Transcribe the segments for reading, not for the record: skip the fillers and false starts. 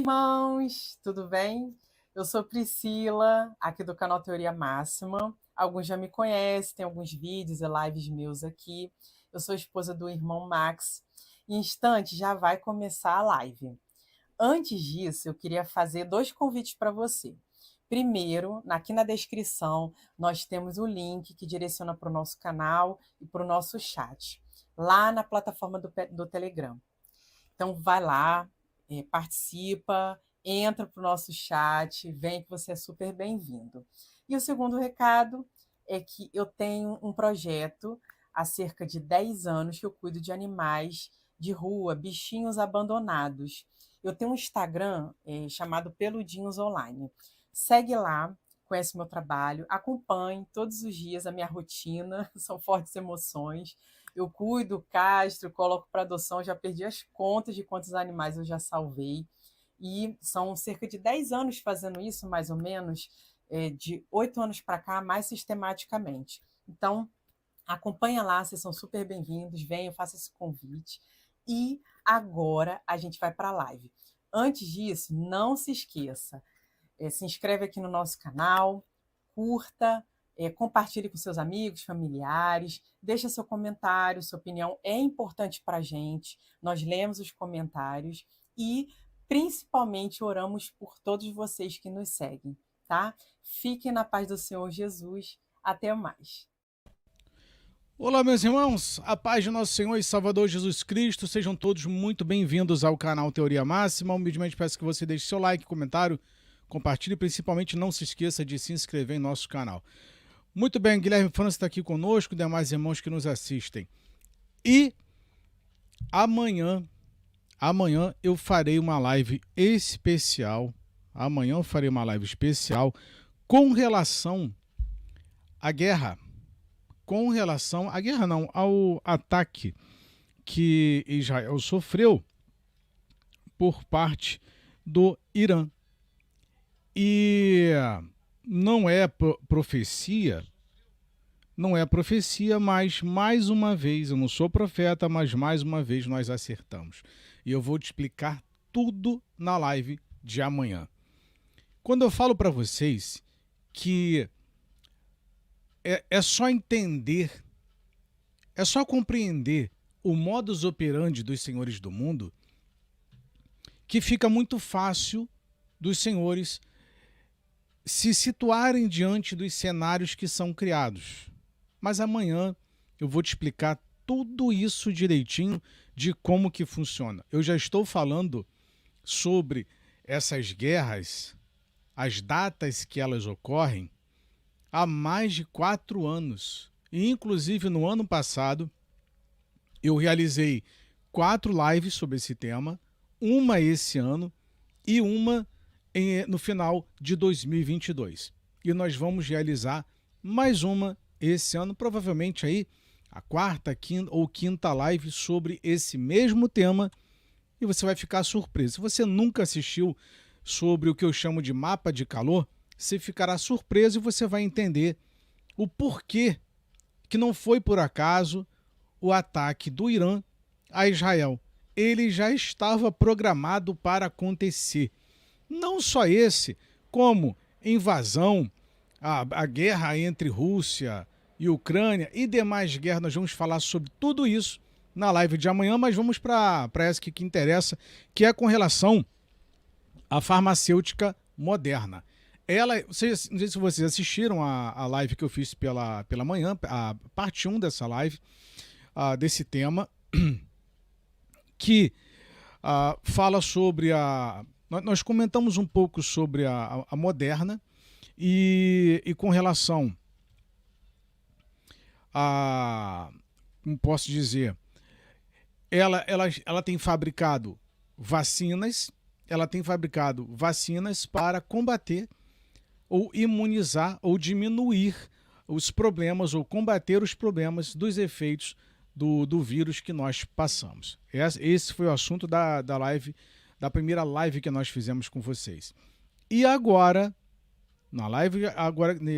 irmãos, tudo bem? Eu sou Priscila, aqui do canal Teoria Máxima. Alguns já me conhecem, tem alguns vídeos e lives meus aqui. Eu sou esposa do irmão Max. Em instantes já vai começar a live. Antes disso, eu queria fazer dois convites para você. Primeiro, aqui na descrição, nós temos o link que direciona para o nosso canal e para o nosso chat, lá na plataforma do Telegram. Então, vai lá, participa, entra para o nosso chat, vem que você é super bem-vindo. E o segundo recado é que eu tenho um projeto há cerca de 10 anos que eu cuido de animais de rua, bichinhos abandonados. Eu tenho um Instagram chamado Peludinhos Online. Segue lá, conhece meu trabalho, acompanhe todos os dias a minha rotina, são fortes emoções. Eu cuido, castro, coloco para adoção, já perdi as contas de quantos animais eu já salvei. E são cerca de 10 anos fazendo isso, mais ou menos, de 8 anos para cá, mais sistematicamente. Então, acompanha lá, vocês são super bem-vindos, venham, faça esse convite. E agora a gente vai para a live. Antes disso, não se esqueça, se inscreve aqui no nosso canal, curta, compartilhe com seus amigos, familiares, deixa seu comentário, sua opinião é importante para a gente, nós lemos os comentários e, principalmente, oramos por todos vocês que nos seguem, tá? Fiquem na paz do Senhor Jesus, até mais. Olá, meus irmãos, a paz de nosso Senhor e Salvador Jesus Cristo, sejam todos muito bem-vindos ao canal Teoria Máxima. Humildemente peço que você deixe seu like, comentário, compartilhe e principalmente não se esqueça de se inscrever em nosso canal. Muito bem, Guilherme França está aqui conosco, demais irmãos que nos assistem. E amanhã eu farei uma live especial, com relação à guerra. Ao ataque que Israel sofreu por parte do Irã. E não é profecia, mas mais uma vez, eu não sou profeta, mas mais uma vez nós acertamos. E eu vou te explicar tudo na live de amanhã. Quando eu falo para vocês que é só entender, é só compreender o modus operandi dos senhores do mundo, que fica muito fácil dos senhores se situarem diante dos cenários que são criados. Mas amanhã eu vou te explicar tudo isso direitinho de como que funciona. Eu já estou falando sobre essas guerras, as datas que elas ocorrem, há mais de 4 anos. E, inclusive, no ano passado, eu realizei 4 lives sobre esse tema, uma esse ano e uma no final de 2022. E nós vamos realizar mais uma esse ano, provavelmente aí a quarta, quinta ou quinta live sobre esse mesmo tema, e você vai ficar surpreso. Se você nunca assistiu sobre o que eu chamo de mapa de calor, você ficará surpreso e você vai entender o porquê que não foi por acaso o ataque do Irã a Israel. Ele já estava programado para acontecer. Não só esse, como invasão, a guerra entre Rússia e Ucrânia e demais guerras. Nós vamos falar sobre tudo isso na live de amanhã, mas vamos para essa que interessa, que é com relação à farmacêutica moderna. Não sei se vocês assistiram a live que eu fiz pela manhã, a parte 1 dessa live, desse tema, que fala sobre nós comentamos um pouco sobre a Moderna e com relação como posso dizer, ela tem fabricado vacinas, para combater ou imunizar ou diminuir os problemas ou combater os problemas dos efeitos do vírus que nós passamos. Esse foi o assunto da live, da primeira live que nós fizemos com vocês. E agora, na live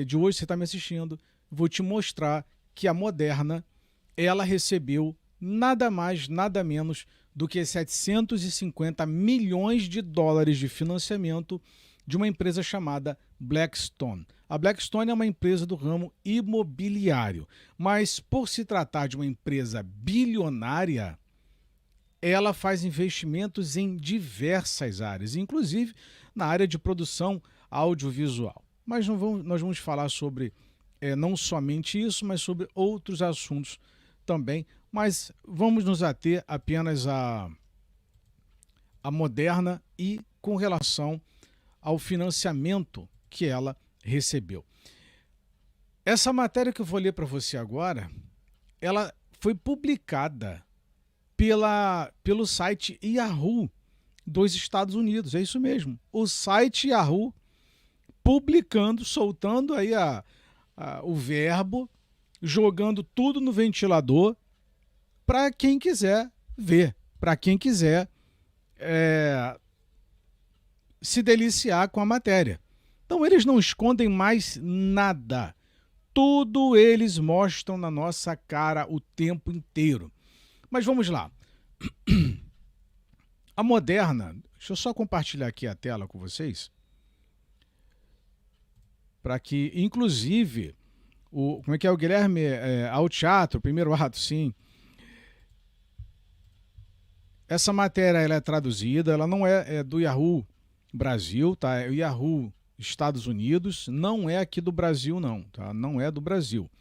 de hoje, você está me assistindo, vou te mostrar que a Moderna, ela recebeu nada mais, nada menos do que 750 milhões de dólares de financiamento de uma empresa chamada Blackstone. A Blackstone é uma empresa do ramo imobiliário, mas por se tratar de uma empresa bilionária, ela faz investimentos em diversas áreas, inclusive na área de produção audiovisual. Mas nós vamos falar sobre não somente isso, mas sobre outros assuntos também. Mas vamos nos ater apenas à Moderna e com relação ao financiamento que ela recebeu. Essa matéria que eu vou ler para você agora, ela foi publicada pelo site Yahoo dos Estados Unidos. É isso mesmo. O site Yahoo publicando, soltando aí o verbo, jogando tudo no ventilador para quem quiser ver, para quem quiser se deliciar com a matéria. Então eles não escondem mais nada. Tudo eles mostram na nossa cara o tempo inteiro. Mas vamos lá. A Moderna, deixa eu só compartilhar aqui a tela com vocês, para que, inclusive, como é que é o Guilherme? Ao teatro, primeiro ato, sim. Essa matéria ela é traduzida, ela não é do Yahoo Brasil, tá? É o Yahoo Estados Unidos, não é aqui do Brasil não, tá? Não é do Brasil,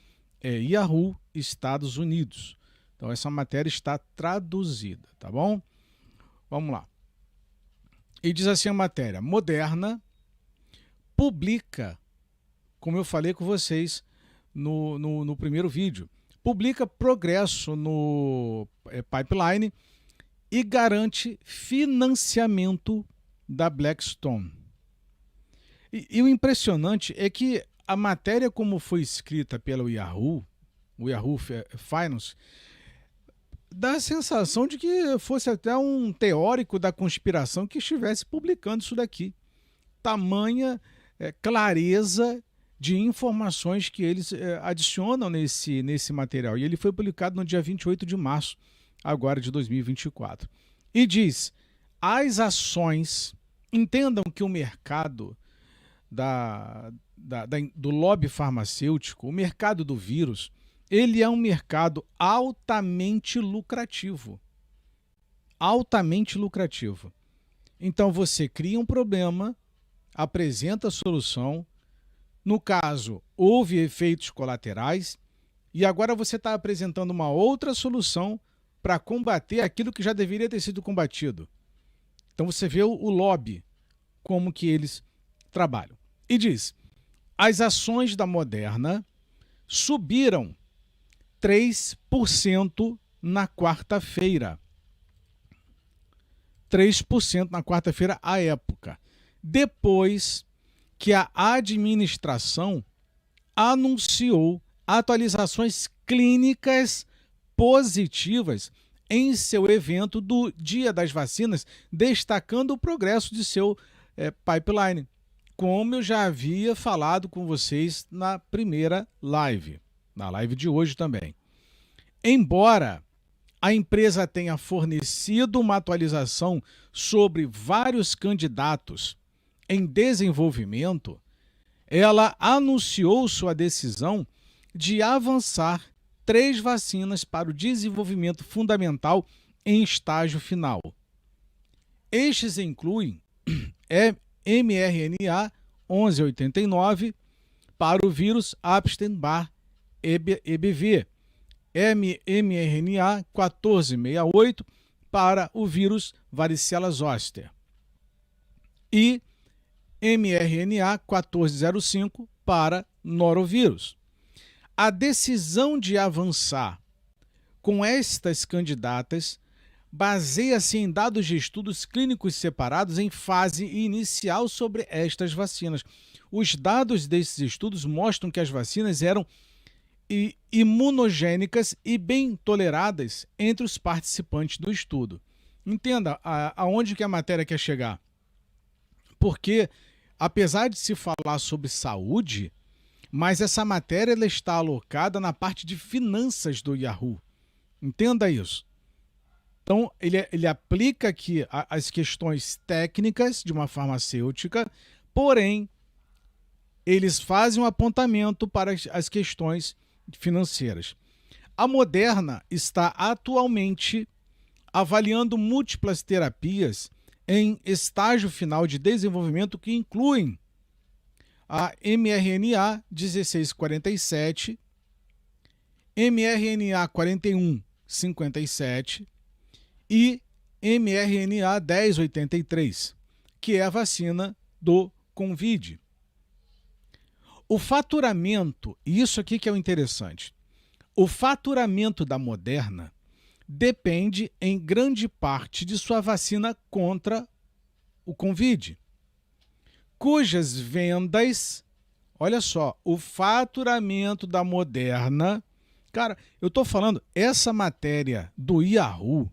é Yahoo Estados Unidos. Então essa matéria está traduzida, tá bom? Vamos lá. E diz assim a matéria: Moderna publica, como eu falei com vocês no primeiro vídeo, publica progresso no pipeline e garante financiamento da Blackstone. E o impressionante é que a matéria, como foi escrita pelo Yahoo, o Yahoo Finance, dá a sensação de que fosse até um teórico da conspiração que estivesse publicando isso daqui. Tamanha clareza de informações que eles adicionam nesse material. E ele foi publicado no dia 28 de março, agora de 2024. E diz: as ações, entendam que o mercado do lobby farmacêutico, o mercado do vírus, ele é um mercado altamente lucrativo. Altamente lucrativo. Então você cria um problema, apresenta a solução, no caso, houve efeitos colaterais, e agora você está apresentando uma outra solução para combater aquilo que já deveria ter sido combatido. Então você vê o lobby, como que eles trabalham. E diz: as ações da Moderna subiram 3% na quarta-feira. 3% na quarta-feira à época, depois que a administração anunciou atualizações clínicas positivas em seu evento do Dia das Vacinas, destacando o progresso de seu pipeline, como eu já havia falado com vocês na primeira live, na live de hoje também. Embora a empresa tenha fornecido uma atualização sobre vários candidatos em desenvolvimento, ela anunciou sua decisão de avançar 3 vacinas para o desenvolvimento fundamental em estágio final. Estes incluem mRNA 1189 para o vírus Epstein-Barr EBV, mRNA 1468 para o vírus varicela zoster e mRNA 1405 para norovírus. A decisão de avançar com estas candidatas baseia-se em dados de estudos clínicos separados em fase inicial sobre estas vacinas. Os dados desses estudos mostram que as vacinas eram imunogênicas e bem toleradas entre os participantes do estudo. Entenda aonde que a matéria quer chegar. Porque, apesar de se falar sobre saúde, mas essa matéria ela está alocada na parte de finanças do Yahoo. Entenda isso. Então, ele aplica aqui as questões técnicas de uma farmacêutica, porém, eles fazem um apontamento para as questões financeiras. A Moderna está atualmente avaliando múltiplas terapias em estágio final de desenvolvimento que incluem a mRNA 1647, mRNA 4157 e mRNA 1083, que é a vacina do Covid. O faturamento, e isso aqui que é o interessante, o faturamento da Moderna depende em grande parte de sua vacina contra o Covid, cujas vendas, olha só, o faturamento da Moderna, cara, eu estou falando, essa matéria do Yahoo,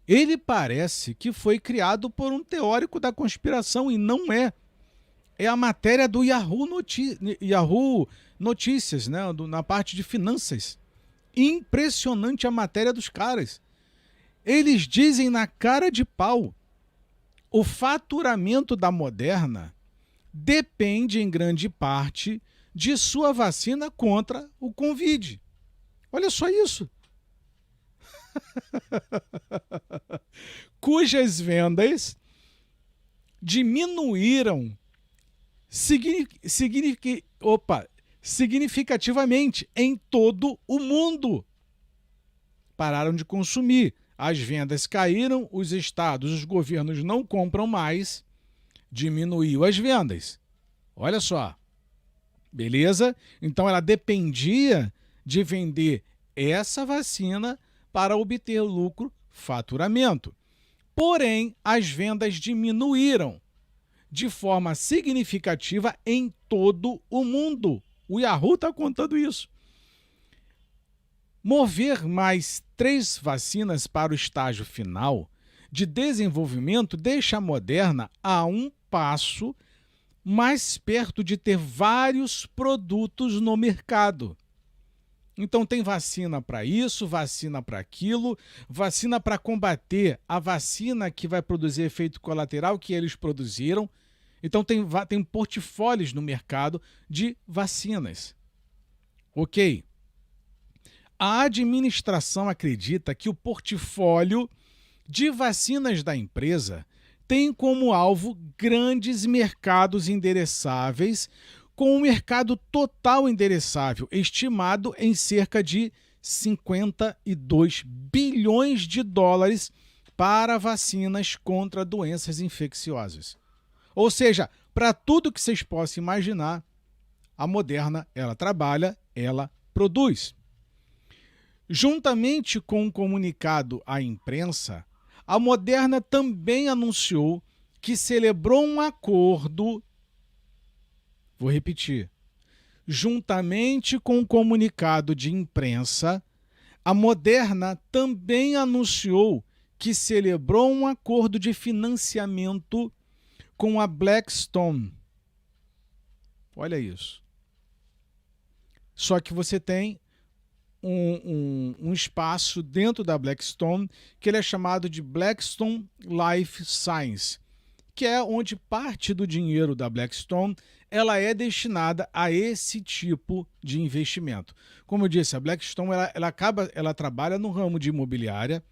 ele parece que foi criado por um teórico da conspiração e não é. É a matéria do Yahoo Notícias, né? Na parte de finanças. Impressionante a matéria dos caras. Eles dizem na cara de pau: o faturamento da Moderna depende em grande parte de sua vacina contra o Covid. Olha só isso. Cujas vendas diminuíram significativamente em todo o mundo. Pararam de consumir, as vendas caíram, os estados, os governos não compram mais, diminuiu as vendas. Olha só, beleza? Então ela dependia de vender essa vacina para obter lucro, faturamento. Porém, as vendas diminuíram de forma significativa em todo o mundo. O Yahoo está contando isso. Mover mais 3 vacinas para o estágio final de desenvolvimento deixa a Moderna a um passo mais perto de ter vários produtos no mercado. Então tem vacina para isso, vacina para aquilo, vacina para combater a vacina que vai produzir efeito colateral que eles produziram. Então tem portfólios no mercado de vacinas. Ok. A administração acredita que o portfólio de vacinas da empresa tem como alvo grandes mercados endereçáveis, com um mercado total endereçável estimado em cerca de 52 bilhões de dólares para vacinas contra doenças infecciosas. Ou seja, para tudo que vocês possam imaginar, a Moderna, ela trabalha, ela produz. Juntamente com um comunicado à imprensa, a Moderna também anunciou que celebrou um acordo. Vou repetir. Juntamente com um comunicado de imprensa, a Moderna também anunciou que celebrou um acordo de financiamento com a Blackstone. Olha isso. Só que você tem um espaço dentro da Blackstone que ele é chamado de Blackstone Life Science, que é onde parte do dinheiro da Blackstone ela é destinada a esse tipo de investimento. Como eu disse, a Blackstone ela trabalha no ramo de imobiliária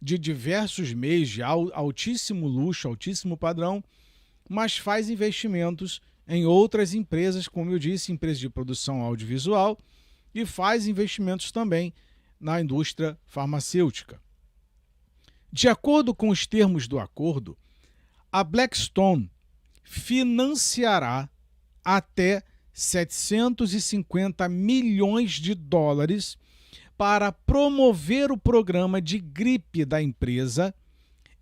de diversos meios de altíssimo luxo, altíssimo padrão, mas faz investimentos em outras empresas, como eu disse, empresas de produção audiovisual, e faz investimentos também na indústria farmacêutica. De acordo com os termos do acordo, a Blackstone financiará até 750 milhões de dólares para promover o programa de gripe da empresa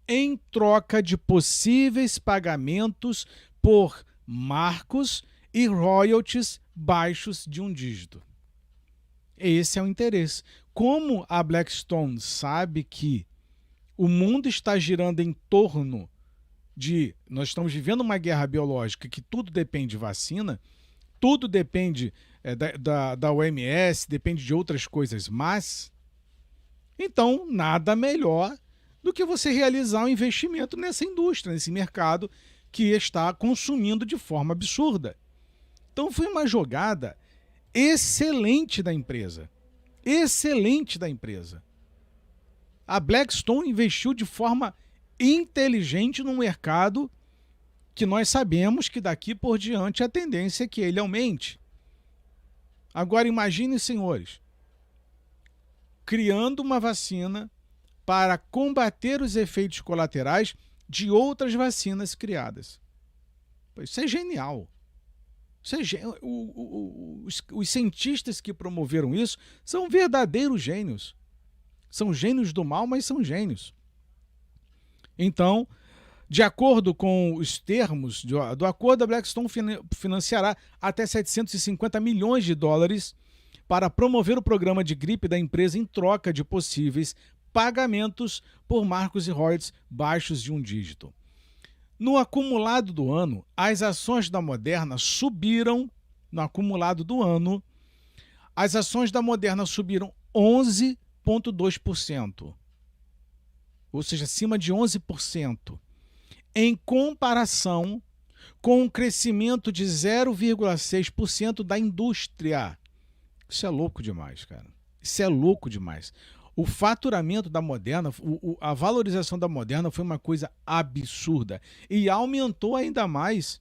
em troca de possíveis pagamentos por marcos e royalties baixos de um dígito. Esse é o interesse. Como a Blackstone sabe que o mundo está girando em torno de... Nós estamos vivendo uma guerra biológica que tudo depende de vacina, tudo depende da OMS, depende de outras coisas, mas Então, nada melhor do que você realizar um investimento nessa indústria, nesse mercado que está consumindo de forma absurda. Então, foi uma jogada excelente da empresa. Excelente da empresa. A Blackstone investiu de forma inteligente num mercado que nós sabemos que daqui por diante a tendência é que ele aumente. Agora imagine, senhores, criando uma vacina para combater os efeitos colaterais de outras vacinas criadas. Isso é genial. Os cientistas que promoveram isso são verdadeiros gênios. São gênios do mal, mas são gênios. Então, de acordo com os termos do acordo, a Blackstone financiará até 750 milhões de dólares para promover o programa de gripe da empresa em troca de possíveis pagamentos por marcos e royalties baixos de um dígito. No acumulado do ano, as ações da Moderna subiram, no acumulado do ano, as ações da Moderna subiram 11,2%, ou seja, acima de 11%, em comparação com um crescimento de 0,6% da indústria. Isso é louco demais, cara. Isso é louco demais. O faturamento da Moderna, a valorização da Moderna foi uma coisa absurda e aumentou ainda mais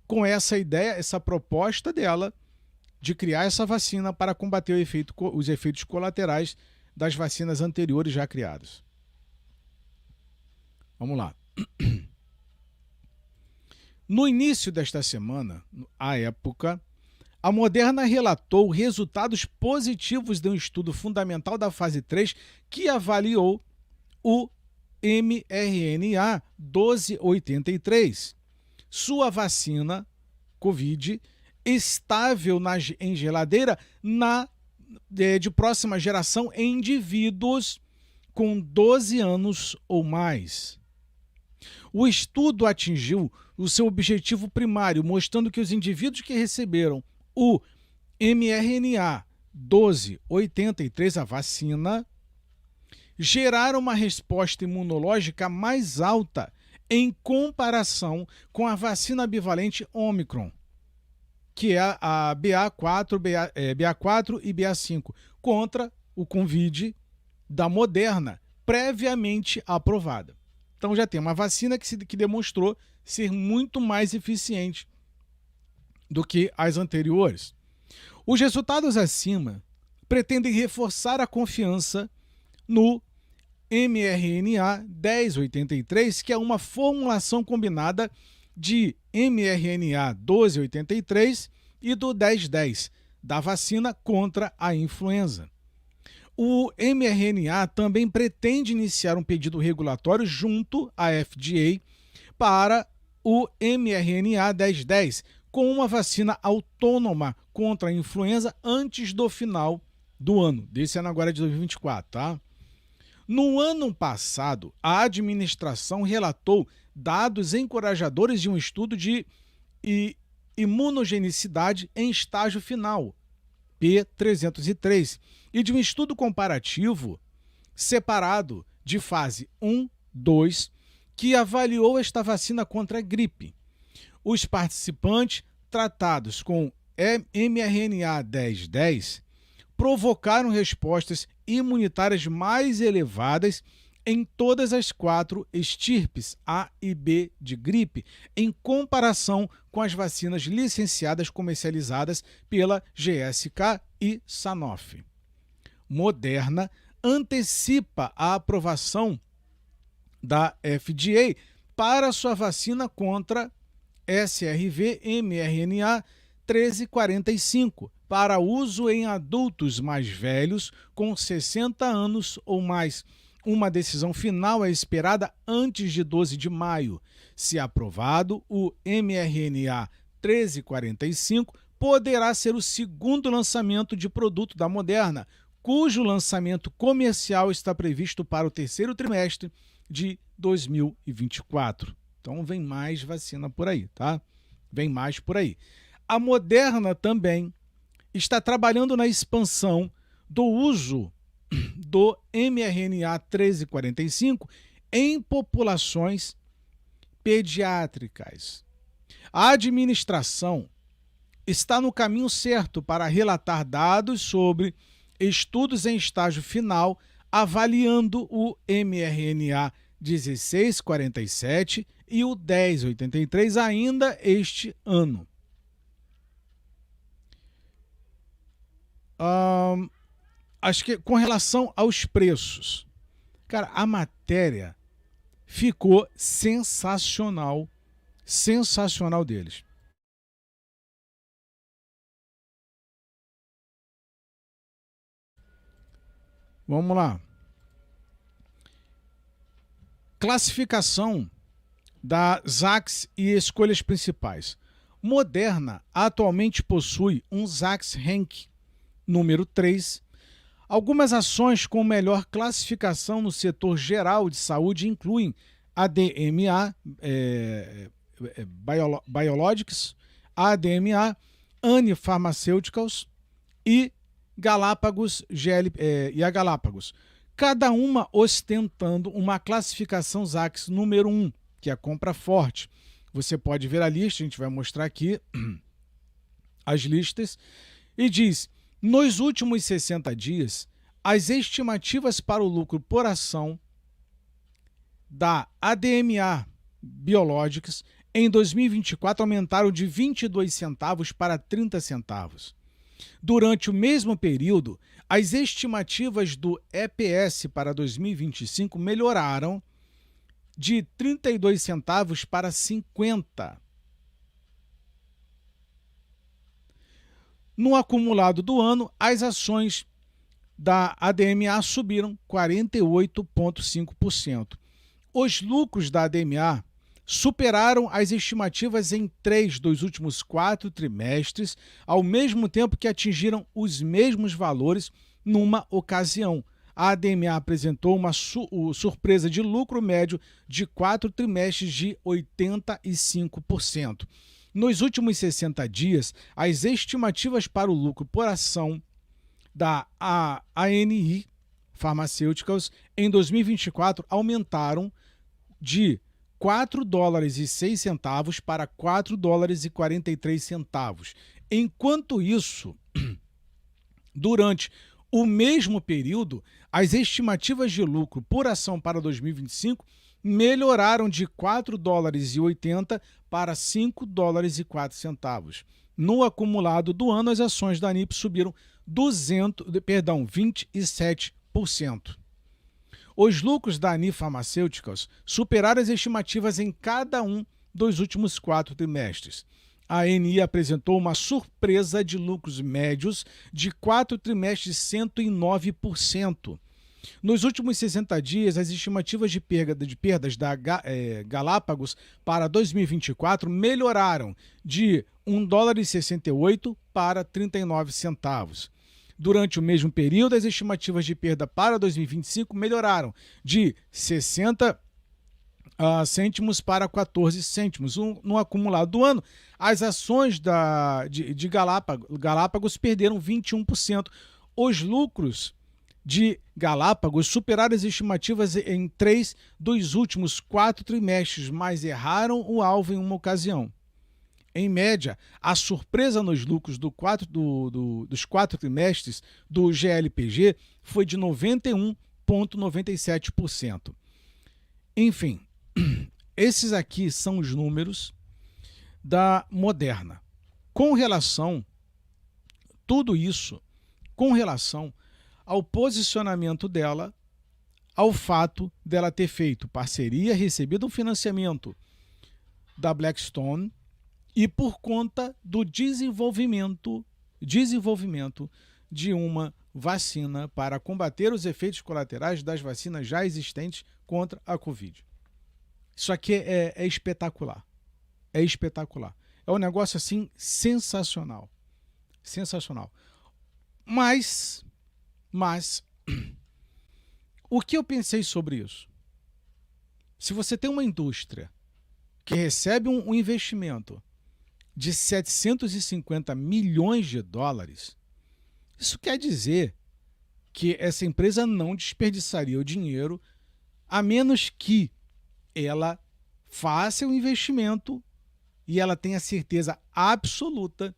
com essa ideia, essa proposta dela de criar essa vacina para combater os efeitos colaterais das vacinas anteriores já criadas. Vamos lá. No início desta semana, à época, a Moderna relatou resultados positivos de um estudo fundamental da fase 3 que avaliou o mRNA 1283, sua vacina COVID estável em geladeira de próxima geração em indivíduos com 12 anos ou mais. O estudo atingiu o seu objetivo primário, mostrando que os indivíduos que receberam o mRNA 1283, a vacina, geraram uma resposta imunológica mais alta em comparação com a vacina bivalente Omicron, que é a BA4 e BA5, contra o Covid da Moderna, previamente aprovada. Então já tem uma vacina que demonstrou ser muito mais eficiente do que as anteriores. Os resultados acima pretendem reforçar a confiança no mRNA 1083, que é uma formulação combinada de mRNA 1283 e do 1010, da vacina contra a influenza. O mRNA também pretende iniciar um pedido regulatório junto à FDA para o mRNA 1010, com uma vacina autônoma contra a influenza antes do final do ano, desse ano agora de 2024, tá? No ano passado, a administração relatou dados encorajadores de um estudo de imunogenicidade em estágio final, P303, e de um estudo comparativo separado de fase 1, 2, que avaliou esta vacina contra a gripe. Os participantes tratados com mRNA 1010 provocaram respostas imunitárias mais elevadas em todas as 4 estirpes A e B de gripe, em comparação com as vacinas licenciadas comercializadas pela GSK e Sanofi. Moderna antecipa a aprovação da FDA para sua vacina contra SRV-mRNA 1345, para uso em adultos mais velhos com 60 anos ou mais. Uma decisão final é esperada antes de 12 de maio. Se aprovado, o mRNA 1345 poderá ser o segundo lançamento de produto da Moderna, cujo lançamento comercial está previsto para o terceiro trimestre de 2024. Então vem mais vacina por aí, tá? Vem mais por aí. A Moderna também está trabalhando na expansão do uso do mRNA 1345 em populações pediátricas. A administração está no caminho certo para relatar dados sobre estudos em estágio final avaliando o mRNA 1647 e o 1083 ainda este ano. Acho que com relação aos preços, cara, a matéria ficou sensacional, sensacional deles. Vamos lá. Classificação da Zacks e escolhas principais. Moderna atualmente possui um Zacks Rank número 3. Algumas ações com melhor classificação no setor geral de saúde incluem ADMA, Biologics, ADMA, ANI Pharmaceuticals e Galápagos, e a Galápagos, cada uma ostentando uma classificação Zacks número 1, que é a compra forte. Você pode ver a lista, a gente vai mostrar aqui as listas, e diz: nos últimos 60 dias, as estimativas para o lucro por ação da ADMA Biologics em 2024 aumentaram de 22 centavos para 30 centavos. Durante o mesmo período, as estimativas do EPS para 2025 melhoraram de 32 centavos para 50. No acumulado do ano, as ações da ADMA subiram 48,5%. Os lucros da ADMA superaram as estimativas em 3 dos últimos 4 trimestres, ao mesmo tempo que atingiram os mesmos valores numa ocasião. A ADMA apresentou uma surpresa de lucro médio de 4 trimestres de 85%. Nos últimos 60 dias, as estimativas para o lucro por ação da ANI Pharmaceuticals em 2024 aumentaram de $4,06 para $4,43. Enquanto isso, durante o mesmo período, as estimativas de lucro por ação para 2025 melhoraram de $4,80 para $5,04. No acumulado do ano, as ações da ANIP subiram 27%. Os lucros da ANI Pharmaceuticals superaram as estimativas em cada um dos últimos 4 trimestres. A ANI apresentou uma surpresa de lucros médios de 4 trimestres de 109%. Nos últimos 60 dias, as estimativas de perdas da Galápagos para 2024 melhoraram de $1,68 para 39 centavos. Durante o mesmo período, as estimativas de perda para 2025 melhoraram de 60 cêntimos para 14 cêntimos. No acumulado do ano, as ações de Galápagos perderam 21%. Os lucros de Galápagos superaram as estimativas em 3 dos últimos 4 trimestres, mas erraram o alvo em uma ocasião. Em média, a surpresa nos lucros dos 4 trimestres do GLPG foi de 91,97%. Enfim, esses aqui são os números da Moderna. Com relação tudo isso, com relação ao posicionamento dela, ao fato dela ter feito parceria, recebido um financiamento da Blackstone e por conta do desenvolvimento de uma vacina para combater os efeitos colaterais das vacinas já existentes contra a Covid. Isso aqui é espetacular. É espetacular. É um negócio assim sensacional. Sensacional. Mas o que eu pensei sobre isso? Se você tem uma indústria que recebe um investimento de 750 milhões de dólares, isso quer dizer que essa empresa não desperdiçaria o dinheiro a menos que ela faça o investimento e ela tenha certeza absoluta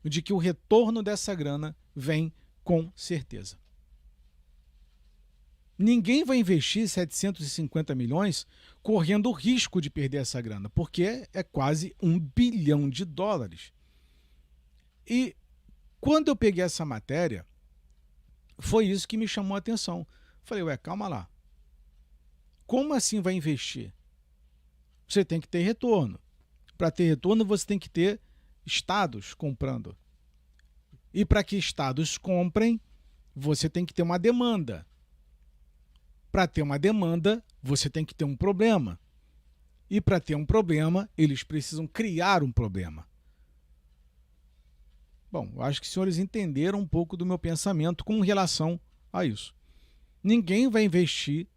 de que o retorno dessa grana vem com certeza. Ninguém vai investir 750 milhões correndo o risco de perder essa grana, porque é quase $1 bilhão. E quando eu peguei essa matéria, foi isso que me chamou a atenção. Falei, ué, calma lá. Como assim vai investir? Você tem que ter retorno. Para ter retorno, você tem que ter estados comprando. E para que estados comprem, você tem que ter uma demanda. Para ter uma demanda, você tem que ter um problema. E para ter um problema, eles precisam criar um problema. Bom, eu acho que os senhores entenderam um pouco do meu pensamento com relação a isso. Ninguém vai investir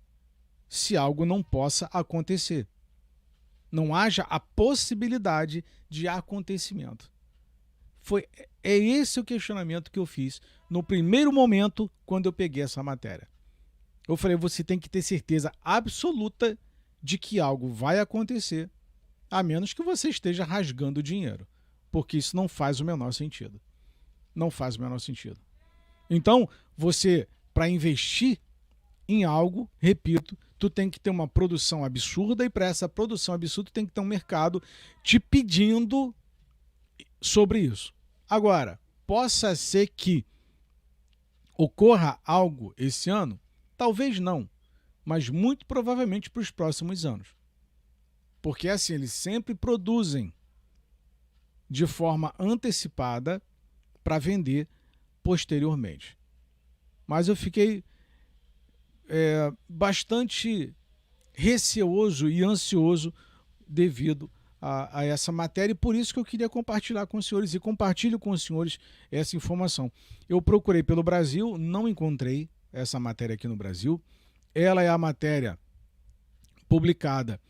se algo não possa acontecer. Não haja a possibilidade de acontecimento. É esse o questionamento que eu fiz no primeiro momento quando eu peguei essa matéria. Eu falei, você tem que ter certeza absoluta de que algo vai acontecer, a menos que você esteja rasgando dinheiro, porque isso não faz o menor sentido. Não faz o menor sentido. Então, você, para investir em algo, repito, tu tem que ter uma produção absurda e para essa produção absurda tem que ter um mercado te pedindo sobre isso. Agora, possa ser que ocorra algo esse ano? Talvez não, mas muito provavelmente para os próximos anos. Porque assim, eles sempre produzem de forma antecipada para vender posteriormente. Mas eu fiquei bastante receoso e ansioso devido a essa matéria, e por isso que eu queria compartilhar com os senhores, e compartilho com os senhores essa informação. Eu procurei pelo Brasil, não encontrei essa matéria aqui no Brasil. Ela é a matéria publicada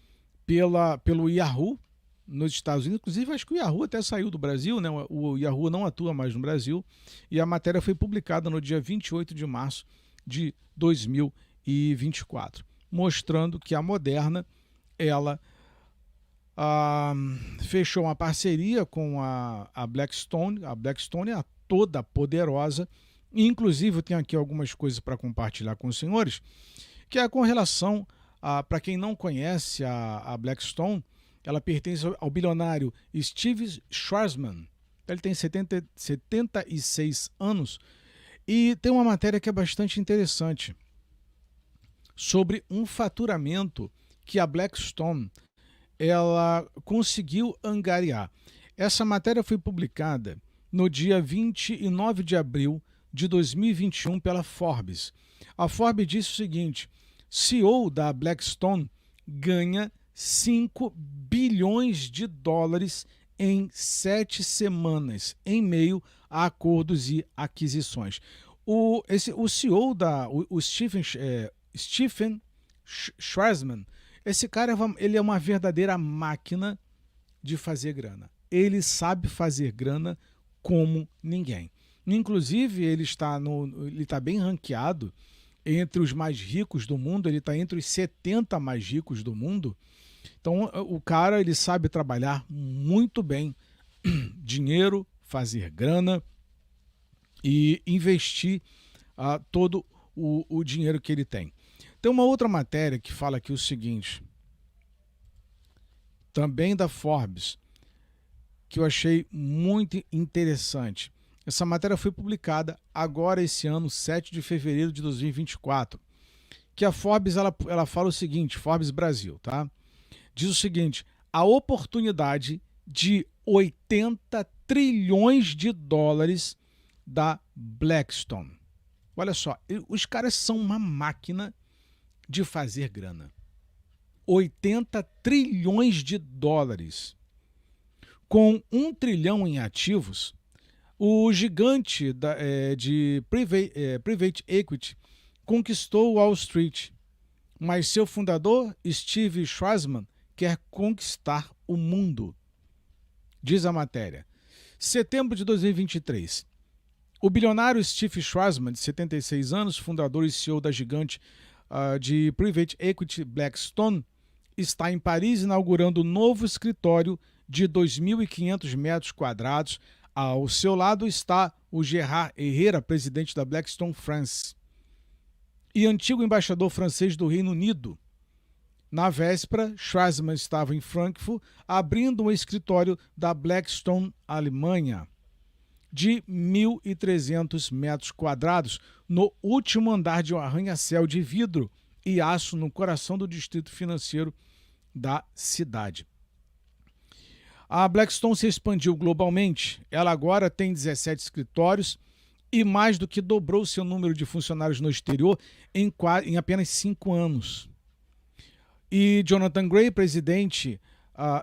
pelo Yahoo nos Estados Unidos. Inclusive, acho que o Yahoo até saiu do Brasil, né? O Yahoo não atua mais no Brasil. E a matéria foi publicada no dia 28 de março de 2024, mostrando que a Moderna, ela fechou uma parceria com a Blackstone. A Blackstone é a toda poderosa. Inclusive, eu tenho aqui algumas coisas para compartilhar com os senhores, que é com relação para quem não conhece a Blackstone, ela pertence ao bilionário Steve Schwarzman. Ele tem 76 anos e tem uma matéria que é bastante interessante sobre um faturamento que a Blackstone ela conseguiu angariar. Essa matéria foi publicada no dia 29 de abril de 2021 pela Forbes. A Forbes disse o seguinte: CEO da Blackstone ganha $5 bilhões em 7 semanas, em meio a acordos e aquisições. O CEO o Stephen Schwarzman, esse cara ele é uma verdadeira máquina de fazer grana. Ele sabe fazer grana como ninguém. Inclusive, ele está bem ranqueado entre os mais ricos do mundo, ele está entre os 70 mais ricos do mundo. Então, o cara ele sabe trabalhar muito bem dinheiro, fazer grana e investir todo o dinheiro que ele tem. Tem uma outra matéria que fala aqui o seguinte, também da Forbes, que eu achei muito interessante. Essa matéria foi publicada agora esse ano, 7 de fevereiro de 2024, que a Forbes ela fala o seguinte, Forbes Brasil, tá? Diz o seguinte: a oportunidade de 80 trilhões de dólares da Blackstone. Olha só, os caras são uma máquina de fazer grana. 80 trilhões de dólares. Com 1 trilhão em ativos, o gigante de private equity conquistou Wall Street, mas seu fundador, Steve Schwarzman, quer conquistar o mundo. Diz a matéria. Setembro de 2023. O bilionário Steve Schwarzman, de 76 anos, fundador e CEO da gigante de Private Equity Blackstone, está em Paris inaugurando um novo escritório de 2.500 metros quadrados. Ao seu lado está o Gérard Herrera, presidente da Blackstone France e antigo embaixador francês do Reino Unido. Na véspera, Schwarzman estava em Frankfurt abrindo um escritório da Blackstone Alemanha de 1.300 metros quadrados no último andar de um arranha-céu de vidro e aço no coração do distrito financeiro da cidade. A Blackstone se expandiu globalmente. Ela agora tem 17 escritórios e mais do que dobrou seu número de funcionários no exterior em apenas 5 anos. E Jonathan Gray, presidente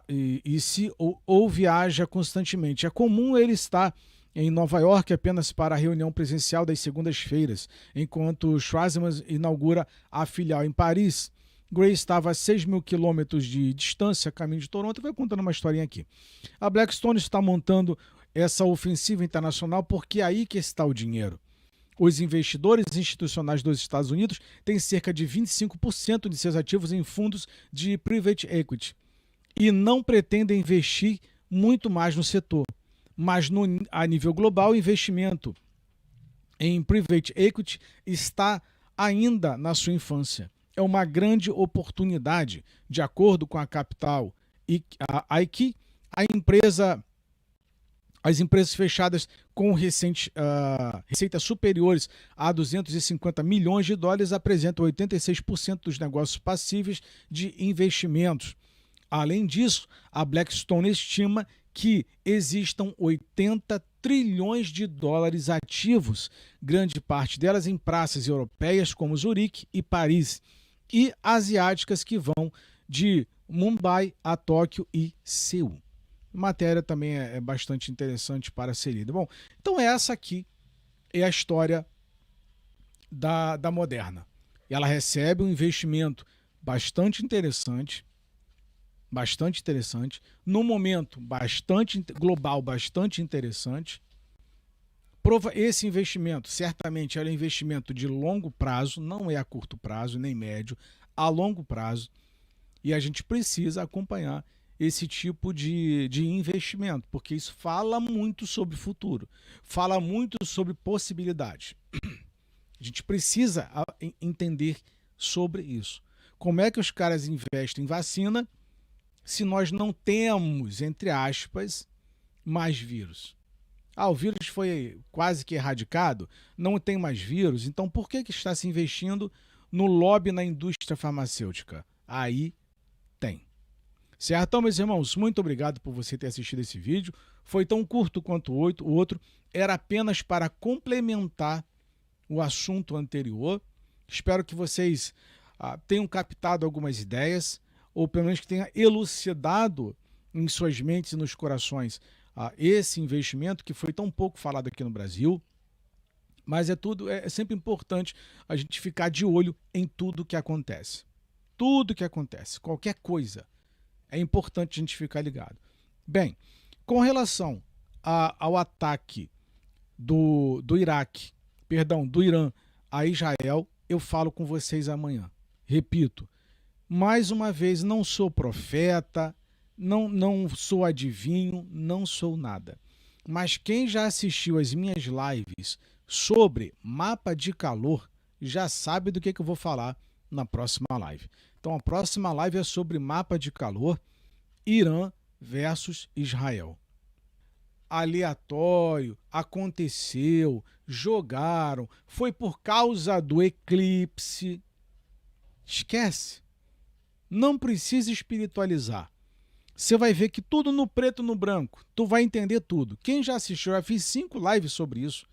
e CEO, viaja constantemente. É comum ele estar em Nova York apenas para a reunião presencial das segundas-feiras, enquanto Schwarzman inaugura a filial em Paris. Gray estava a 6.000 quilômetros de distância, caminho de Toronto, e vai contando uma historinha aqui. A Blackstone está montando essa ofensiva internacional porque é aí que está o dinheiro. Os investidores institucionais dos Estados Unidos têm cerca de 25% de seus ativos em fundos de private equity e não pretendem investir muito mais no setor. Mas a nível global, o investimento em private equity está ainda na sua infância. É uma grande oportunidade, de acordo com a Capital IQ, as empresas fechadas com receitas superiores a 250 milhões de dólares apresentam 86% dos negócios passíveis de investimentos. Além disso, a Blackstone estima que existam 80 trilhões de dólares ativos, grande parte delas em praças europeias como Zurique e Paris, e asiáticas que vão de Mumbai a Tóquio e Seul. Matéria também é bastante interessante para ser lida. Bom, então essa aqui é a história da Moderna. Ela recebe um investimento bastante interessante, num momento bastante global, bastante interessante. Esse investimento, certamente, é um investimento de longo prazo, não é a curto prazo, nem médio, a longo prazo. E a gente precisa acompanhar esse tipo de investimento, porque isso fala muito sobre futuro, fala muito sobre possibilidades. A gente precisa entender sobre isso. Como é que os caras investem em vacina se nós não temos, entre aspas, mais vírus? O vírus foi quase que erradicado, não tem mais vírus, então por que está se investindo no lobby na indústria farmacêutica? Aí tem. Certo? Então, meus irmãos, muito obrigado por você ter assistido esse vídeo. Foi tão curto quanto o outro, era apenas para complementar o assunto anterior. Espero que vocês tenham captado algumas ideias, ou pelo menos que tenha elucidado em suas mentes e nos corações esse investimento que foi tão pouco falado aqui no Brasil. Mas é sempre importante a gente ficar de olho em tudo que acontece. Tudo que acontece, qualquer coisa, é importante a gente ficar ligado. Bem, com relação ao ataque do Irã a Israel, eu falo com vocês amanhã. Repito, mais uma vez, não sou profeta, não sou adivinho, não sou nada. Mas quem já assistiu as minhas lives sobre mapa de calor já sabe do que eu vou falar na próxima live. Então a próxima live é sobre mapa de calor, Irã versus Israel. Aleatório, aconteceu, jogaram, foi por causa do eclipse. Esquece. Não precisa espiritualizar. Você vai ver que tudo no preto e no branco. Tu vai entender tudo. Quem já assistiu, eu já fiz 5 lives sobre isso.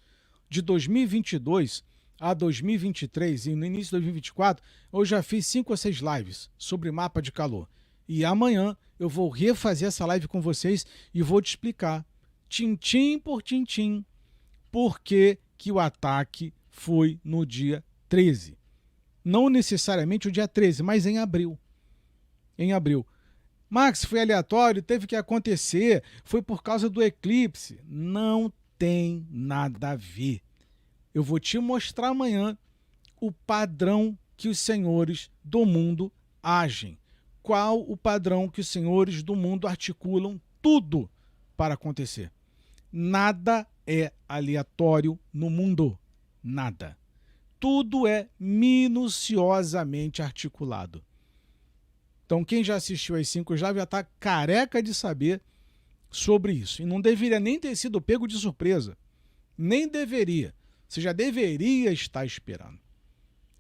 De 2022 a 2023 e no início de 2024, eu já fiz 5 ou 6 lives sobre mapa de calor. E amanhã eu vou refazer essa live com vocês e vou te explicar, tintim por tintim, por que o ataque foi no dia 13. Não necessariamente o dia 13, mas em abril. Em abril. Max, foi aleatório, teve que acontecer, foi por causa do eclipse. Não tem nada a ver. Eu vou te mostrar amanhã o padrão que os senhores do mundo agem. Qual o padrão que os senhores do mundo articulam tudo para acontecer. Nada é aleatório no mundo. Nada. Tudo é minuciosamente articulado. Então, quem já assistiu às 5 já está careca de saber sobre isso. E não deveria nem ter sido pego de surpresa. Nem deveria. Você já deveria estar esperando.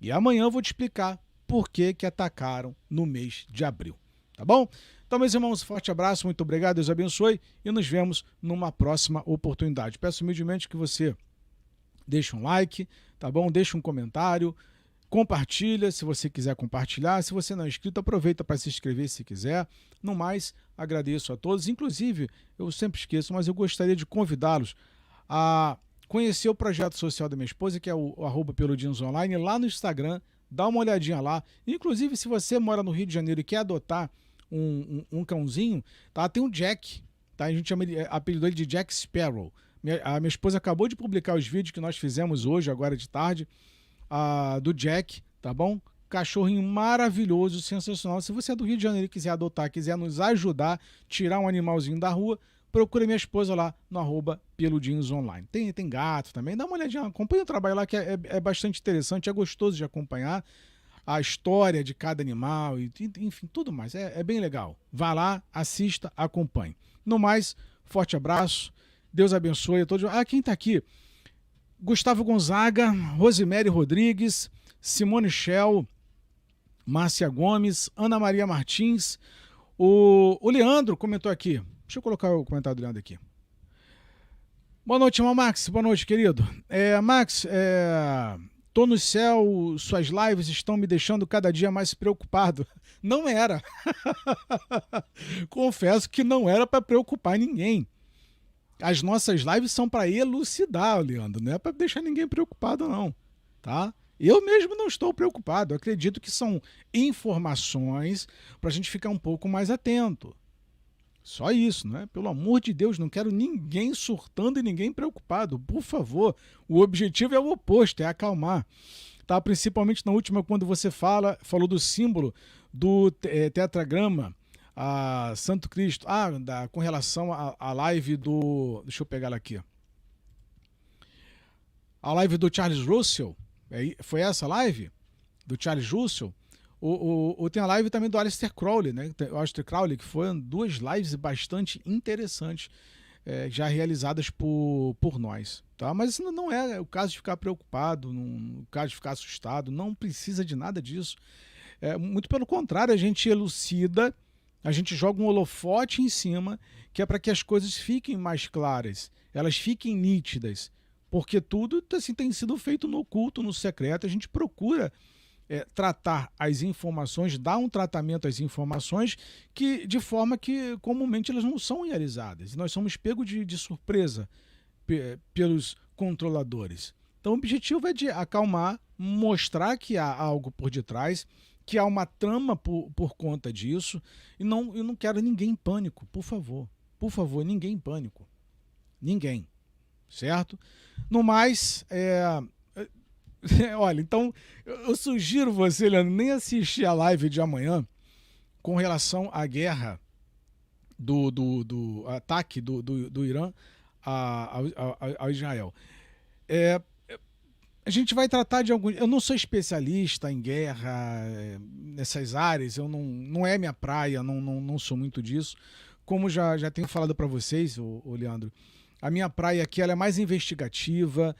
E amanhã eu vou te explicar por que atacaram no mês de abril. Tá bom? Então, meus irmãos, forte abraço, muito obrigado, Deus abençoe e nos vemos numa próxima oportunidade. Peço humildemente que você deixe um like, tá bom? Deixe um comentário, compartilha se você quiser compartilhar. Se você não é inscrito, aproveita para se inscrever se quiser. No mais, agradeço a todos. Inclusive, eu sempre esqueço, mas eu gostaria de convidá-los a conhecer o projeto social da minha esposa, que é o @peludinhosonline, lá no Instagram. Dá uma olhadinha lá. Inclusive, se você mora no Rio de Janeiro e quer adotar um cãozinho, tá? Tem um Jack, tá? A gente apelidou ele de Jack Sparrow. A minha esposa acabou de publicar os vídeos que nós fizemos hoje, agora de tarde, do Jack, tá bom? Cachorrinho maravilhoso, sensacional. Se você é do Rio de Janeiro e quiser adotar, quiser nos ajudar, tirar um animalzinho da rua, procure minha esposa lá no @peludinhosonline. Tem gato também, dá uma olhadinha, acompanha o trabalho lá que é bastante interessante, é gostoso de acompanhar a história de cada animal, enfim, tudo mais, é bem legal. Vá lá, assista, acompanhe. No mais, forte abraço, Deus abençoe a todos. Quem está aqui? Gustavo Gonzaga, Rosemary Rodrigues, Simone Schell, Márcia Gomes, Ana Maria Martins, o Leandro comentou aqui. Deixa eu colocar o comentário do Leandro aqui. Boa noite, irmão Max. Boa noite, querido. Max, tô no céu, suas lives estão me deixando cada dia mais preocupado. Não era. Confesso que não era para preocupar ninguém. As nossas lives são para elucidar, Leandro. Não é para deixar ninguém preocupado, não. Tá? Eu mesmo não estou preocupado. Eu acredito que são informações para a gente ficar um pouco mais atento. Só isso, né? Pelo amor de Deus, não quero ninguém surtando e ninguém preocupado. Por favor, o objetivo é o oposto, é acalmar. Tá? Principalmente na última, quando você falou do símbolo do tetragrama, Santo Cristo, com relação à live do... Deixa eu pegar ela aqui. A live do Charles Russell, foi essa live? Do Charles Russell? Tem a live também do Aleister Crowley, né? O Aleister Crowley, que foram 2 lives bastante interessantes, já realizadas por nós. Tá? Mas isso não é o caso de ficar preocupado, o caso de ficar assustado, não precisa de nada disso. Muito pelo contrário, a gente elucida, a gente joga um holofote em cima, que é para que as coisas fiquem mais claras, elas fiquem nítidas, porque tudo assim, tem sido feito no oculto, no secreto, a gente procura tratar as informações, dar um tratamento às informações de forma que comumente elas não são realizadas. E nós somos pegos de surpresa pelos controladores. Então o objetivo é de acalmar, mostrar que há algo por detrás, que há uma trama por conta disso, e eu não quero ninguém em pânico, por favor. Por favor, ninguém em pânico. Ninguém. Certo? No mais, olha, então eu sugiro você, Leandro, nem assistir a live de amanhã com relação à guerra do ataque do Irã ao Israel. A gente vai tratar de alguns... Eu não sou especialista em guerra, nessas áreas, não é minha praia, não sou muito disso. Como já tenho falado para vocês, o Leandro, a minha praia aqui ela é mais investigativa,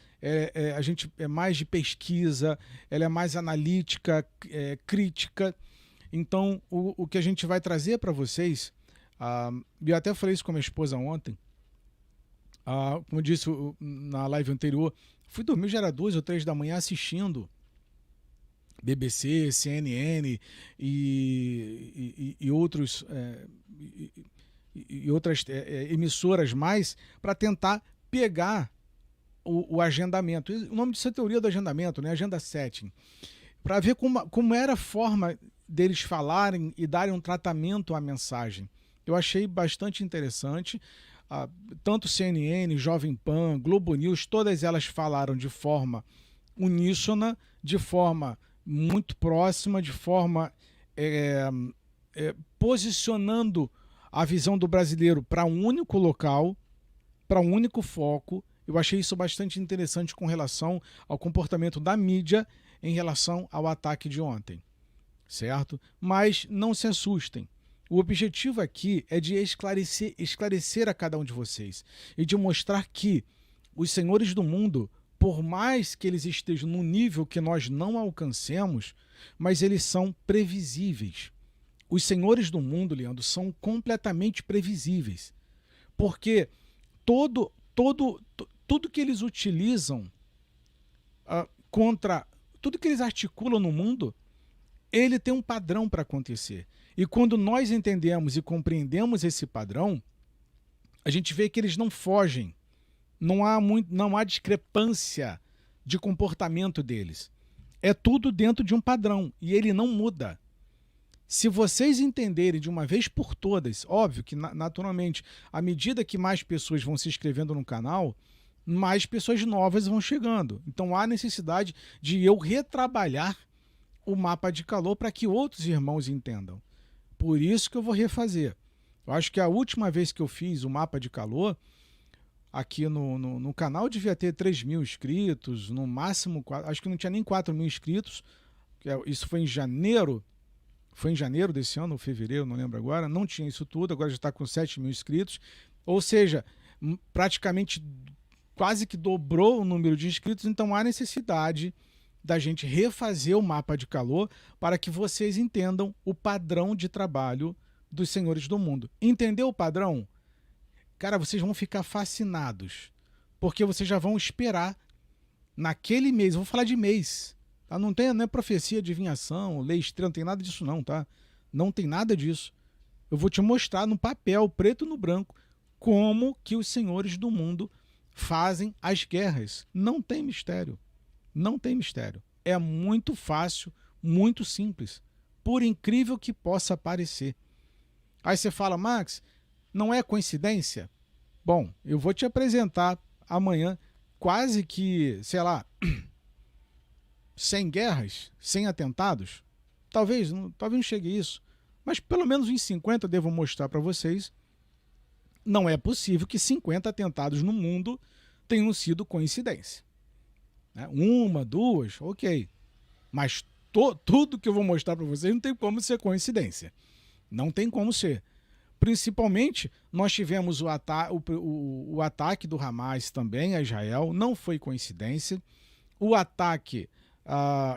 a gente é mais de pesquisa, ela é mais analítica, crítica. Então, o que a gente vai trazer para vocês, eu até falei isso com a minha esposa ontem, como eu disse na live anterior, fui dormir, já era 2 ou 3 da manhã assistindo BBC, CNN e outros... e outras emissoras mais, para tentar pegar o agendamento. O nome disso é teoria do agendamento, né? Agenda setting. Para ver como era a forma deles falarem e darem um tratamento à mensagem. Eu achei bastante interessante. tanto CNN, Jovem Pan, Globo News, todas elas falaram de forma uníssona, de forma muito próxima, de forma posicionando a visão do brasileiro para um único local, para um único foco. Eu achei isso bastante interessante com relação ao comportamento da mídia em relação ao ataque de ontem, certo? Mas não se assustem. O objetivo aqui é de esclarecer a cada um de vocês e de mostrar que os senhores do mundo, por mais que eles estejam num nível que nós não alcancemos, mas eles são previsíveis. Os senhores do mundo, Leandro, são completamente previsíveis, porque tudo que eles utilizam contra tudo que eles articulam no mundo, ele tem um padrão para acontecer. E quando nós entendemos e compreendemos esse padrão, a gente vê que eles não fogem, não há discrepância de comportamento deles. É tudo dentro de um padrão e ele não muda. Se vocês entenderem de uma vez por todas, óbvio que naturalmente, à medida que mais pessoas vão se inscrevendo no canal, mais pessoas novas vão chegando. Então há necessidade de eu retrabalhar o mapa de calor para que outros irmãos entendam. Por isso que eu vou refazer. Eu acho que a última vez que eu fiz o mapa de calor, aqui no canal devia ter 3.000 inscritos, no máximo, acho que não tinha nem 4.000 inscritos. Isso foi em janeiro. Foi em janeiro desse ano, ou fevereiro, não lembro agora. Não tinha isso tudo, agora já está com 7.000 inscritos. Ou seja, praticamente quase que dobrou o número de inscritos. Então há necessidade da gente refazer o mapa de calor para que vocês entendam o padrão de trabalho dos senhores do mundo. Entendeu o padrão? Cara, vocês vão ficar fascinados, porque vocês já vão esperar naquele mês. Eu vou falar de mês. Tá? Não é profecia, adivinhação, lei estrela, não tem nada disso não, tá? Não tem nada disso. Eu vou te mostrar no papel, preto no branco, como que os senhores do mundo fazem as guerras. Não tem mistério. Não tem mistério. É muito fácil, muito simples. Por incrível que possa parecer. Aí você fala, Max, não é coincidência? Bom, eu vou te apresentar amanhã quase que, sei lá, 100 guerras, 100 atentados. Talvez não chegue a isso. Mas pelo menos em 50 eu devo mostrar para vocês. Não é possível que 50 atentados no mundo tenham sido coincidência. Uma, duas, ok. Mas tudo que eu vou mostrar para vocês não tem como ser coincidência. Não tem como ser. Principalmente, nós tivemos o ataque do Hamas também a Israel, não foi coincidência. O ataque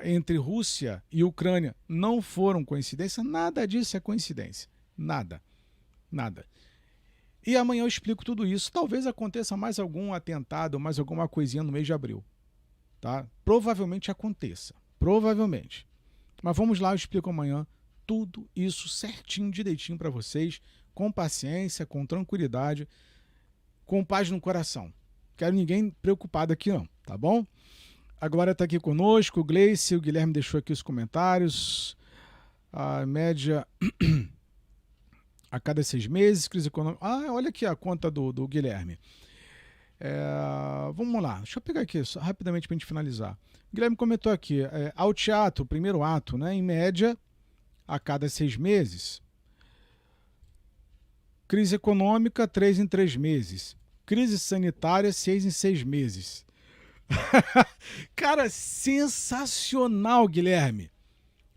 entre Rússia e Ucrânia não foram coincidência. Nada disso é coincidência. Nada. Nada. E amanhã eu explico tudo isso. Talvez aconteça mais algum atentado, mais alguma coisinha no mês de abril. Tá? Provavelmente aconteça. Provavelmente. Mas vamos lá, eu explico amanhã tudo isso certinho, direitinho para vocês, com paciência, com tranquilidade, com paz no coração. Quero ninguém preocupado aqui não, tá bom? Agora está aqui conosco o Gleice, o Guilherme deixou aqui os comentários. A média a cada 6 meses, crise econômica. Olha aqui a conta do Guilherme. Vamos lá, deixa eu pegar aqui rapidamente para a gente finalizar. O Guilherme comentou aqui, ao teatro, o primeiro ato, né, em média, a cada 6 meses. Crise econômica, 3 em 3 meses. Crise sanitária, 6 em 6 meses. Cara, sensacional, Guilherme.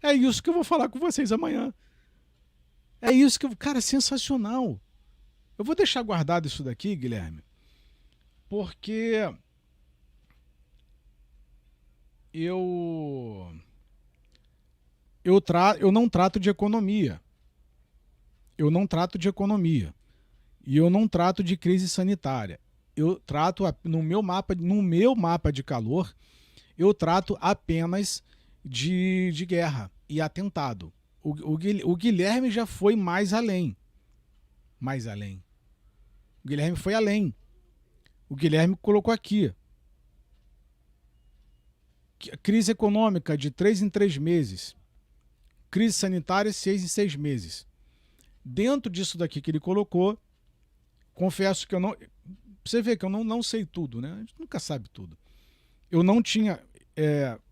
É isso que eu vou falar com vocês amanhã. É isso que cara, sensacional. Eu vou deixar guardado isso daqui, Guilherme, porque eu não trato de economia. Eu não trato de economia. E eu não trato de crise sanitária. Eu trato no meu mapa de calor, eu trato apenas de guerra e atentado. O Guilherme já foi mais além. Mais além. O Guilherme foi além. O Guilherme colocou aqui. Crise econômica de 3 em 3 meses. Crise sanitária, 6 em 6 meses. Dentro disso daqui que ele colocou, confesso que eu não... Você vê que eu não sei tudo, né? A gente nunca sabe tudo. Eu não tinha...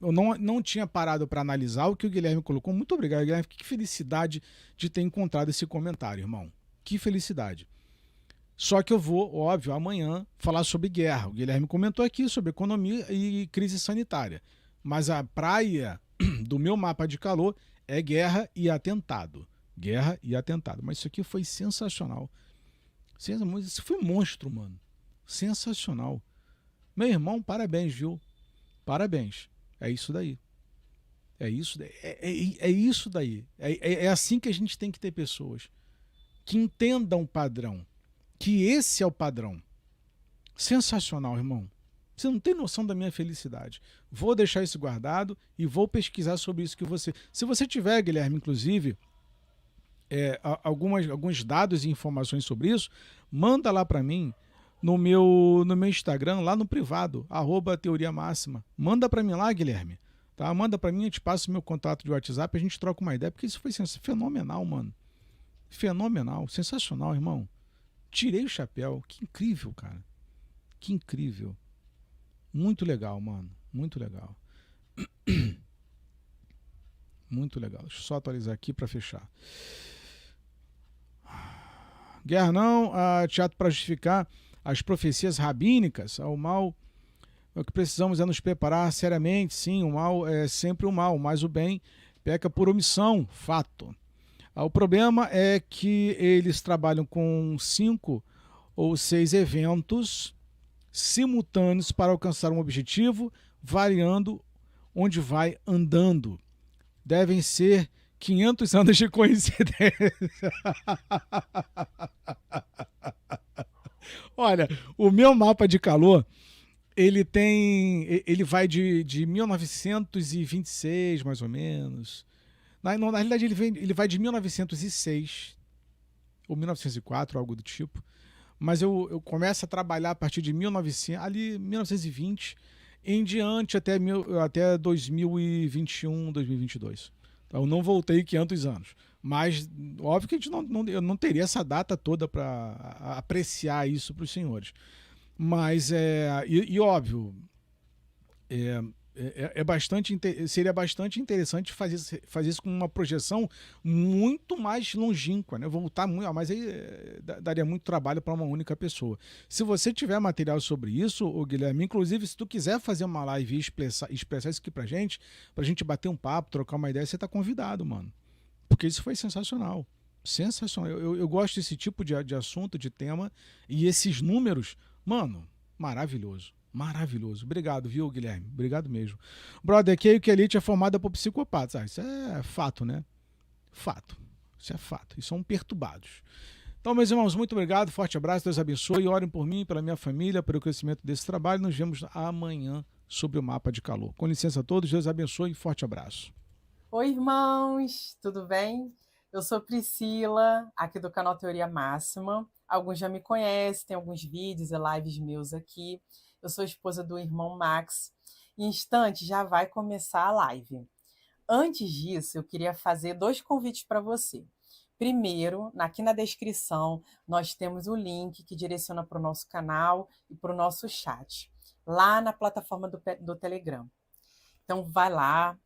eu não tinha parado para analisar o que o Guilherme colocou. Muito obrigado, Guilherme. Que felicidade de ter encontrado esse comentário, irmão. Que felicidade. Só que eu vou, óbvio, amanhã falar sobre guerra. O Guilherme comentou aqui sobre economia e crise sanitária. Mas a praia do meu mapa de calor é guerra e atentado. Guerra e atentado. Mas isso aqui foi sensacional. Isso foi um monstro, mano. Sensacional. Meu irmão, parabéns, viu? Parabéns. É isso daí. É isso daí. É isso daí. É assim que a gente tem que ter pessoas que entendam o padrão. Que esse é o padrão. Sensacional, irmão. Você não tem noção da minha felicidade. Vou deixar isso guardado e vou pesquisar sobre isso que você... Se você tiver, Guilherme, inclusive, alguns dados e informações sobre isso, manda lá para mim no meu Instagram, lá no privado, @teoria máxima. Manda para mim lá, Guilherme. Tá? Manda para mim, eu te passo meu contato de WhatsApp, a gente troca uma ideia, porque isso foi fenomenal, mano. Fenomenal, sensacional, irmão. Tirei o chapéu. Que incrível, cara. Que incrível. Muito legal, mano. Muito legal. Muito legal. Deixa eu só atualizar aqui para fechar. Guerra não, teatro para justificar as profecias rabínicas. Ao mal, o que precisamos é nos preparar seriamente. Sim, o mal é sempre o mal, mas o bem peca por omissão. Fato. O problema é que eles trabalham com 5 ou 6 eventos simultâneos para alcançar um objetivo, variando onde vai andando. Devem ser 500 anos de coincidência. Olha, o meu mapa de calor, ele vai de 1926, mais ou menos. Na realidade, ele vai de 1906 ou 1904, algo do tipo. Mas eu começo a trabalhar a partir de 1920 em diante até 2021, 2022. Então, eu não voltei 500 anos. Mas, óbvio que a gente eu não teria essa data toda para apreciar isso para os senhores. Mas, óbvio, seria bastante interessante fazer isso com uma projeção muito mais longínqua, né? Voltar muito, mas aí daria muito trabalho para uma única pessoa. Se você tiver material sobre isso, ô Guilherme, inclusive se tu quiser fazer uma live e expressar isso aqui pra gente bater um papo, trocar uma ideia, você tá convidado, mano. Porque isso foi sensacional. Sensacional. Eu gosto desse tipo de assunto, de tema, e esses números, mano, maravilhoso. Maravilhoso. Obrigado, viu, Guilherme? Obrigado mesmo. Brother, creio que a elite é formada por psicopatas. Isso é fato, né? Fato. Isso é fato. E são perturbados. Então, meus irmãos, muito obrigado. Forte abraço. Deus abençoe. Orem por mim, pela minha família, pelo crescimento desse trabalho. Nos vemos amanhã sobre o mapa de calor. Com licença a todos. Deus abençoe. Forte abraço. Oi, irmãos. Tudo bem? Eu sou Priscila, aqui do canal Teoria Máxima. Alguns já me conhecem, tem alguns vídeos e lives meus aqui. Eu sou esposa do irmão Max. Em instante já vai começar a live. Antes disso, eu queria fazer 2 convites para você. Primeiro, aqui na descrição, nós temos o link que direciona para o nosso canal e para o nosso chat, lá na plataforma do Telegram. Então, vai lá,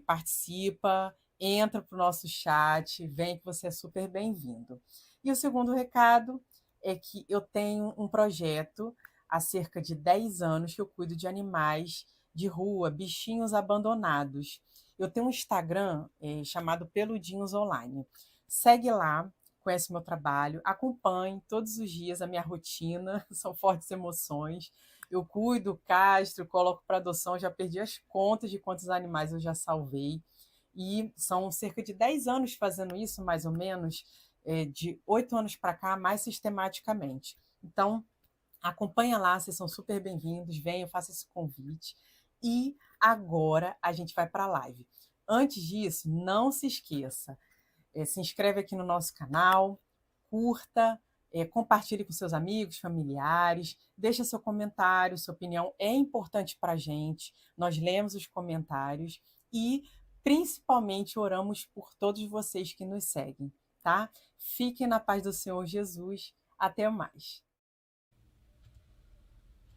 participa, entra para o nosso chat, vem que você é super bem-vindo. E o segundo recado é que eu tenho um projeto há cerca de 10 anos que eu cuido de animais de rua, bichinhos abandonados. Eu tenho um Instagram chamado Peludinhos Online. Segue lá, conhece meu trabalho, acompanhe todos os dias a minha rotina, são fortes emoções. Eu cuido, castro, coloco para adoção, já perdi as contas de quantos animais eu já salvei. E são cerca de 10 anos fazendo isso, mais ou menos, de 8 anos para cá, mais sistematicamente. Então, acompanha lá, vocês são super bem-vindos, venham, faça esse convite. E agora a gente vai para a live. Antes disso, não se esqueça, se inscreve aqui no nosso canal, curta, compartilhe com seus amigos, familiares, deixa seu comentário, sua opinião é importante para a gente, nós lemos os comentários e, principalmente, oramos por todos vocês que nos seguem, tá? Fiquem na paz do Senhor Jesus. Até mais.